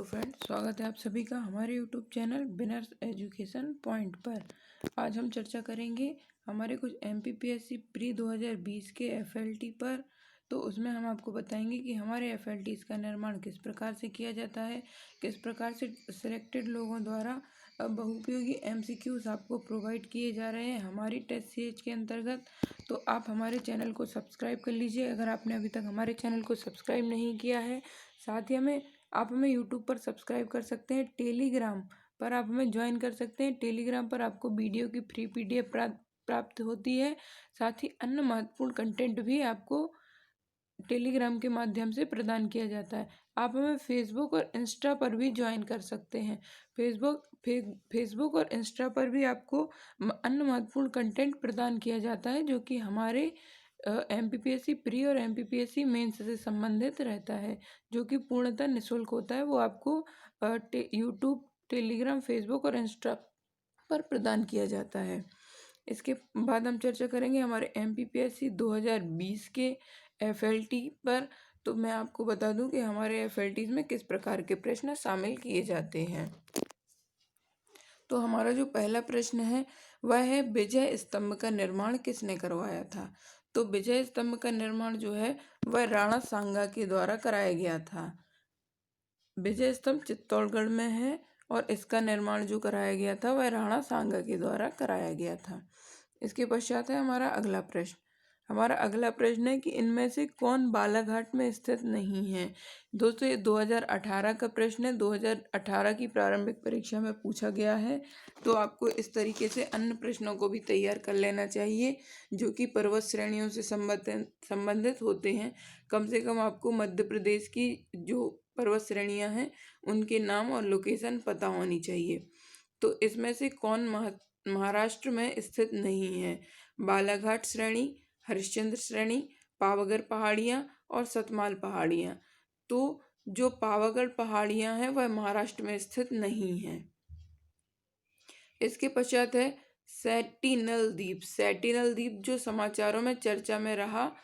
Hello friends, स्वागत है आप सभी का हमारे यूट्यूब चैनल बिनर्स एजुकेशन पॉइंट पर। आज हम चर्चा करेंगे हमारे कुछ एमपीपीएससी प्री 2020 के एफएलटी पर। तो उसमें हम आपको बताएंगे कि हमारे एफएलटीज का निर्माण किस प्रकार से किया जाता है, किस प्रकार से सिलेक्टेड लोगों द्वारा बहुउपयोगी एमसीक्यूज आपको प्रोवाइड किए जा रहे हैं हमारी टेस्ट सीरीज के अंतर्गत। तो आप हमारे चैनल को सब्सक्राइब कर लीजिए अगर आपने अभी तक हमारे चैनल को सब्सक्राइब नहीं किया है। साथ ही आप हमें यूट्यूब पर सब्सक्राइब कर सकते हैं। टेलीग्राम पर आप हमें ज्वाइन कर सकते हैं। टेलीग्राम पर आपको वीडियो की फ्री पीडीएफ प्राप्त होती है। साथ ही अन्य महत्वपूर्ण कंटेंट भी आपको टेलीग्राम के माध्यम से प्रदान किया जाता है। आप हमें फेसबुक और इंस्टा पर भी ज्वाइन कर सकते हैं। फेसबुक और इंस्टा पर भी आपको अन्य महत्वपूर्ण कंटेंट प्रदान किया जाता है जो कि हमारे एमपीपीएससी प्री और एमपीपीएससी मेंस से संबंधित रहता है, जो कि पूर्णतः निःशुल्क होता है। वो आपको यूट्यूब, टेलीग्राम, फेसबुक और इंस्टा पर प्रदान किया जाता है। इसके बाद हम चर्चा करेंगे हमारे एमपीपीएससी 2020 के एफएलटी पर। तो मैं आपको बता दूं कि हमारे एफएलटीज में किस प्रकार के प्रश्न शामिल किए जाते हैं। तो हमारा जो पहला प्रश्न है वह है, विजय स्तंभ का निर्माण किसने करवाया था। तो विजय स्तंभ का निर्माण जो है वह राणा सांगा के द्वारा कराया गया था। विजय स्तंभ चित्तौड़गढ़ में है और इसका निर्माण जो कराया गया था वह राणा सांगा के द्वारा कराया गया था। इसके पश्चात है हमारा अगला प्रश्न। हमारा अगला प्रश्न है कि इनमें से कौन बालाघाट में स्थित नहीं है। दोस्तों, ये 2018 का प्रश्न है। 2018 की प्रारंभिक परीक्षा में पूछा गया है। तो आपको इस तरीके से अन्य प्रश्नों को भी तैयार कर लेना चाहिए जो कि पर्वत श्रेणियों से संबंधित होते हैं। कम से कम आपको मध्य प्रदेश की जो पर्वत श्रेणियां हैं उनके नाम और लोकेशन पता होनी चाहिए। तो इसमें से कौन महाराष्ट्र में स्थित नहीं है। बालाघाट श्रेणी, हरिश्चंद्र श्रेणी, पावागढ़ पहाड़ियाँ और सतमाल पहाड़ियाँ। तो जो पावागढ़ पहाड़ियाँ हैं वह महाराष्ट्र में स्थित नहीं हैं। इसके पश्चात है सेटिनल द्वीप। सेटिनल द्वीप जो समाचारों में चर्चा में रहा,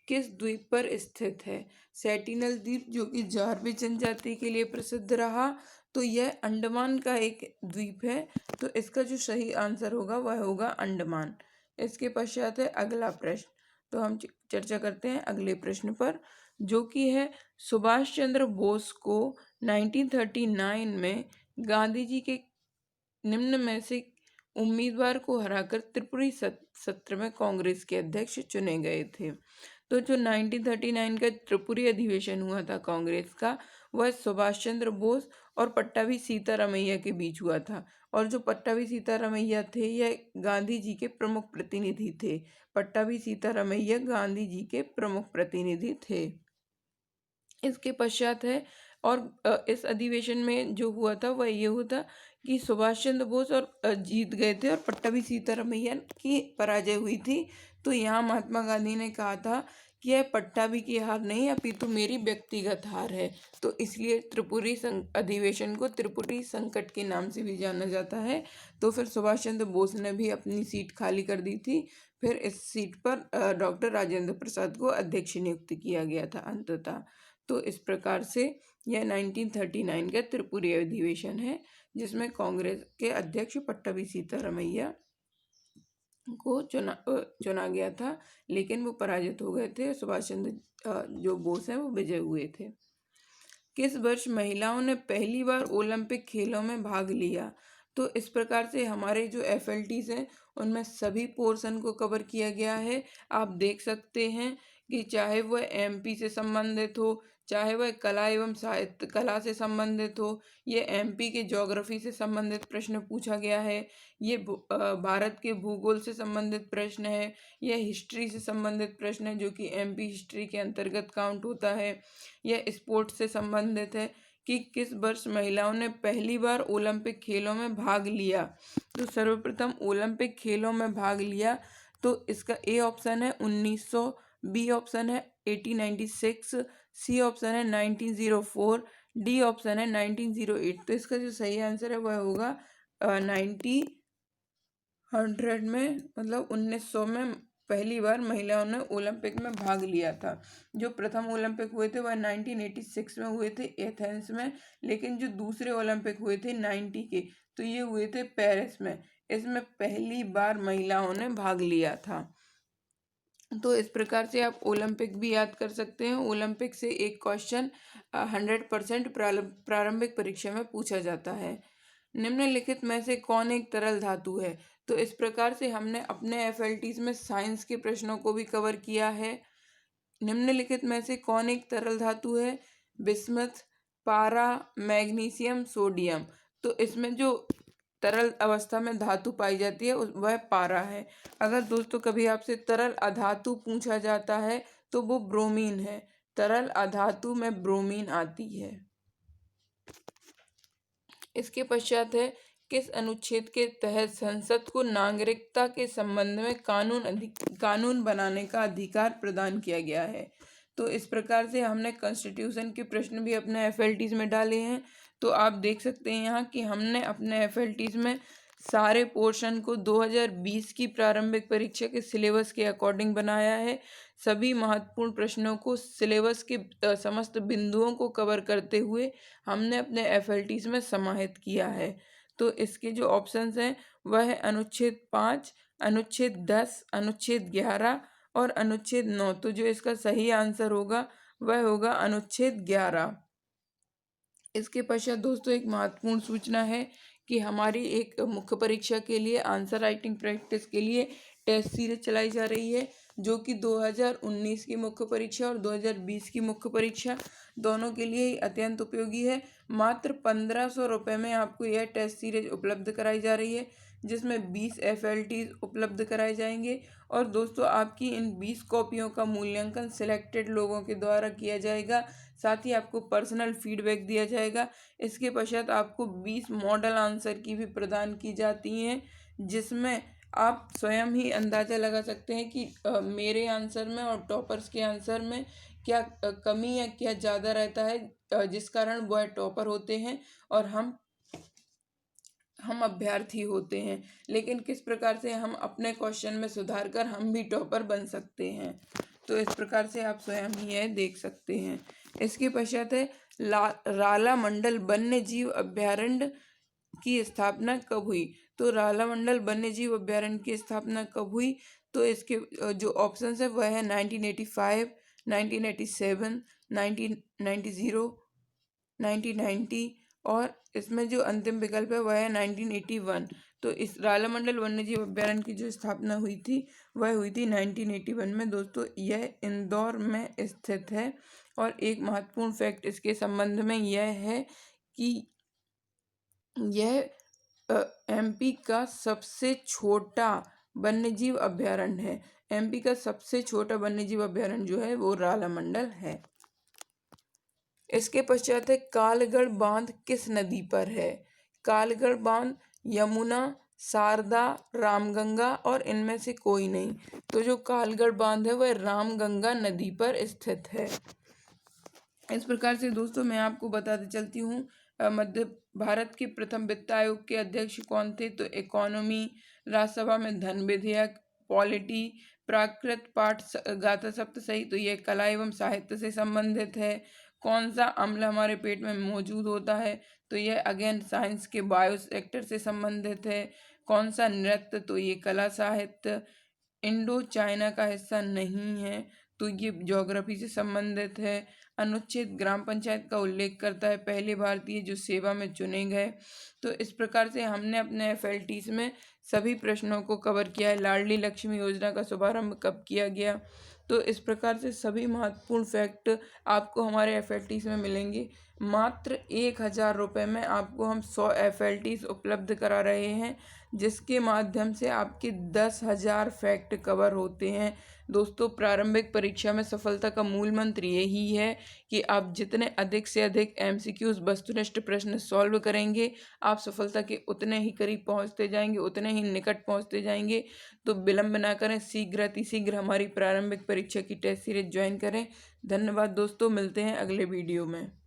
किस द्वीप पर स्थित है। सेटिनल द्वीप जो कि जारवी जनजाति के लिए प्रसिद्ध रहा, तो यह अंडमान का एक द्वीप है। तो इसका जो सही आंसर होगा वह होगा अंडमान। इसके पश्चात है अगला प्रश्न। तो हम चर्चा करते हैं अगले प्रश्न पर, जो कि है, सुभाष चंद्र बोस को 1939 में गांधी जी के निम्न में से उम्मीदवार को हराकर त्रिपुरी सत्र में कांग्रेस के अध्यक्ष चुने गए थे। तो जो 1939 का त्रिपुरी अधिवेशन हुआ था कांग्रेस का, वह सुभाष चंद्र बोस और पट्टाभी सीतारामैया के बीच हुआ था। और जो पट्टाभी सीतारामैया थे यह गांधी जी के प्रमुख प्रतिनिधि थे। पट्टाभी सीतारामैया गांधी जी के प्रमुख प्रतिनिधि थे। इसके पश्चात है, और इस अधिवेशन में जो हुआ था वह ये हुआ कि सुभाष चंद्र बोस और जीत गए थे और पट्टाभी सीतारामैया की पराजय हुई थी। तो यहाँ महात्मा गांधी ने कहा था कि यह पट्टाभी की हार नहीं अपितु मेरी व्यक्तिगत हार है। तो इसलिए त्रिपुरी अधिवेशन को त्रिपुरी संकट के नाम से भी जाना जाता है। तो फिर सुभाष चंद्र बोस ने भी अपनी सीट खाली कर दी थी। फिर इस सीट पर डॉक्टर राजेंद्र प्रसाद को अध्यक्ष नियुक्त किया गया था अंततः। तो इस प्रकार से यह 1939 का त्रिपुरी अधिवेशन है जिसमें कांग्रेस के अध्यक्ष पट्टाभी सीतारामैया को चुना गया था, लेकिन वो पराजित हो गए थे। सुभाष चंद्र जो बोस हैं वो विजय हुए थे। किस वर्ष महिलाओं ने पहली बार ओलंपिक खेलों में भाग लिया। तो इस प्रकार से हमारे जो एफएलटीज हैं उनमें सभी पोर्शन को कवर किया गया है। आप देख सकते हैं कि चाहे वह एमपी से संबंधित हो, चाहे वह कला एवं साहित्य कला से संबंधित हो, ये एमपी के ज्योग्राफी से संबंधित प्रश्न पूछा गया है, ये भारत के भूगोल से संबंधित प्रश्न है, यह हिस्ट्री से संबंधित प्रश्न है जो कि एमपी हिस्ट्री के अंतर्गत काउंट होता है, यह स्पोर्ट्स से संबंधित है कि किस वर्ष महिलाओं ने पहली बार ओलंपिक खेलों में भाग लिया। तो सर्वप्रथम ओलंपिक खेलों में भाग लिया तो इसका ए ऑप्शन है 1900, बी ऑप्शन है 1896, सी ऑप्शन है 1904, डी ऑप्शन है 1908। तो इसका जो सही आंसर है वह होगा 1900 में, मतलब 1900 में पहली बार महिलाओं ने ओलंपिक में भाग लिया था। जो प्रथम ओलंपिक हुए थे वह 1986 में हुए थे एथेंस में, लेकिन जो दूसरे ओलंपिक हुए थे 90 के, तो ये हुए थे पेरिस में। इसमें पहली बार महिलाओं ने भाग लिया था। तो इस प्रकार से आप ओलंपिक भी याद कर सकते हैं। ओलंपिक से एक क्वेश्चन 100% प्रारंभिक परीक्षा में पूछा जाता है। निम्नलिखित में से कौन एक तरल धातु है? तो इस प्रकार से हमने अपने एफएलटीज में साइंस के प्रश्नों को भी कवर किया है। निम्नलिखित में से कौन एक तरल धातु है? बिस्मथ, पारा, मैग्नीशियम, सोडियम। तो इसमें जो तरल अवस्था में धातु पाई जाती है वह पारा है। अगर दोस्तों कभी आपसे तरल अधातु पूछा जाता है तो वो ब्रोमीन है। तरल अधातु में ब्रोमीन आती है। इसके पश्चात है, किस अनुच्छेद के तहत संसद को नागरिकता के संबंध में कानून बनाने का अधिकार प्रदान किया गया है? तो इस प्रकार से हमने कॉन्स्टिट्यूशन के प्रश्न भी अपने एफएलटीज में डाले हैं। तो आप देख सकते हैं यहाँ कि हमने अपने एफएलटीज में सारे पोर्शन को 2020 की प्रारंभिक परीक्षा के सिलेबस के अकॉर्डिंग बनाया है। सभी महत्वपूर्ण प्रश्नों को सिलेबस के समस्त बिंदुओं को कवर करते हुए हमने अपने एफएलटीज में समाहित किया है। तो इसके जो ऑप्शंस हैं वह है अनुच्छेद 5, अनुच्छेद 10, अनुच्छेद 11 और अनुच्छेद 9। तो जो इसका सही आंसर होगा वह होगा अनुच्छेद 11। इसके पश्चात दोस्तों एक महत्वपूर्ण सूचना है कि हमारी एक मुख्य परीक्षा के लिए आंसर राइटिंग प्रैक्टिस के लिए टेस्ट सीरीज चलाई जा रही है, जो कि 2019 की मुख्य परीक्षा और 2020 की मुख्य परीक्षा दोनों के लिए ही अत्यंत उपयोगी है। मात्र 1500 रुपये में आपको यह टेस्ट सीरीज उपलब्ध कराई जा रही है, जिसमें 20 एफएलटीज उपलब्ध कराए जाएंगे। और दोस्तों आपकी इन 20 कॉपियों का मूल्यांकन सिलेक्टेड लोगों के द्वारा किया जाएगा। साथ ही आपको पर्सनल फीडबैक दिया जाएगा। इसके पश्चात आपको 20 मॉडल आंसर की भी प्रदान की जाती हैं, जिसमें आप स्वयं ही अंदाज़ा लगा सकते हैं कि मेरे आंसर में और टॉपर्स के आंसर में क्या कमी या क्या ज़्यादा रहता है, जिस कारण वह टॉपर होते हैं और हम अभ्यर्थी होते हैं। लेकिन किस प्रकार से हम अपने क्वेश्चन में सुधार कर हम भी टॉपर बन सकते हैं, तो इस प्रकार से आप स्वयं ही यह देख सकते हैं। इसके पश्चात है, रालामंडल वन्य जीव अभ्यारण्य की स्थापना कब हुई? तो रालामंडल वन्य जीव अभ्यारण्य की स्थापना कब हुई? तो इसके जो ऑप्शंस है वह है 1985, 1987, 1990, 1990 और इसमें जो अंतिम विकल्प है वह है 1981। तो इस रालामंडल वन्यजीव अभ्यारण्य की जो स्थापना हुई थी वह हुई थी 1981 में। दोस्तों यह इंदौर में स्थित है। और एक महत्वपूर्ण फैक्ट इसके संबंध में यह है कि यह एमपी का सबसे छोटा वन्यजीव अभ्यारण्य है। एमपी का सबसे छोटा वन्यजीव अभ्यारण्य जो है वो रालामंडल है। इसके पश्चात है, कालगढ़ बांध किस नदी पर है? कालगढ़ बांध यमुना, शारदा, रामगंगा और इनमें से कोई नहीं। तो जो कालगढ़ बांध है वह रामगंगा नदी पर स्थित है। इस प्रकार से दोस्तों मैं आपको बताते चलती हूँ, मध्य भारत के प्रथम वित्त आयोग के अध्यक्ष कौन थे? तो इकोनॉमी, राज्यसभा में धन विधेयक, पॉलिटी, प्राकृत पाठ गाथा सप्तशती, तो यह कला एवं साहित्य से संबंधित है। कौन सा अम्ल हमारे पेट में मौजूद होता है? तो यह अगेन साइंस के बायो सेक्टर से संबंधित है। कौन सा नृत्य? तो ये कला साहित्य। इंडो चाइना का हिस्सा नहीं है, तो ये ज्योग्राफी से संबंधित है। अनुच्छेद ग्राम पंचायत का उल्लेख करता है, पहले भारतीय जो सेवा में चुने गए। तो इस प्रकार से हमने अपने एफएलटीज में सभी प्रश्नों को कवर किया है। लाडली लक्ष्मी योजना का शुभारंभ कब किया गया? तो इस प्रकार से सभी महत्वपूर्ण फैक्ट आपको हमारे एफएलटीज में मिलेंगे। मात्र 1000 रुपये में आपको हम 100 एफएलटीज उपलब्ध करा रहे हैं, जिसके माध्यम से आपके 10,000 फैक्ट कवर होते हैं। दोस्तों प्रारंभिक परीक्षा में सफलता का मूल मंत्र यही है कि आप जितने अधिक से अधिक एमसीक्यूज वस्तुनिष्ठ प्रश्न सॉल्व करेंगे, आप सफलता के उतने ही करीब पहुंचते जाएंगे, उतने ही निकट पहुंचते जाएंगे। तो विलंब ना करें, शीघ्र अतिशीघ्र हमारी प्रारंभिक परीक्षा की टेस्ट सीरीज ज्वाइन करें। धन्यवाद दोस्तों, मिलते हैं अगले वीडियो में।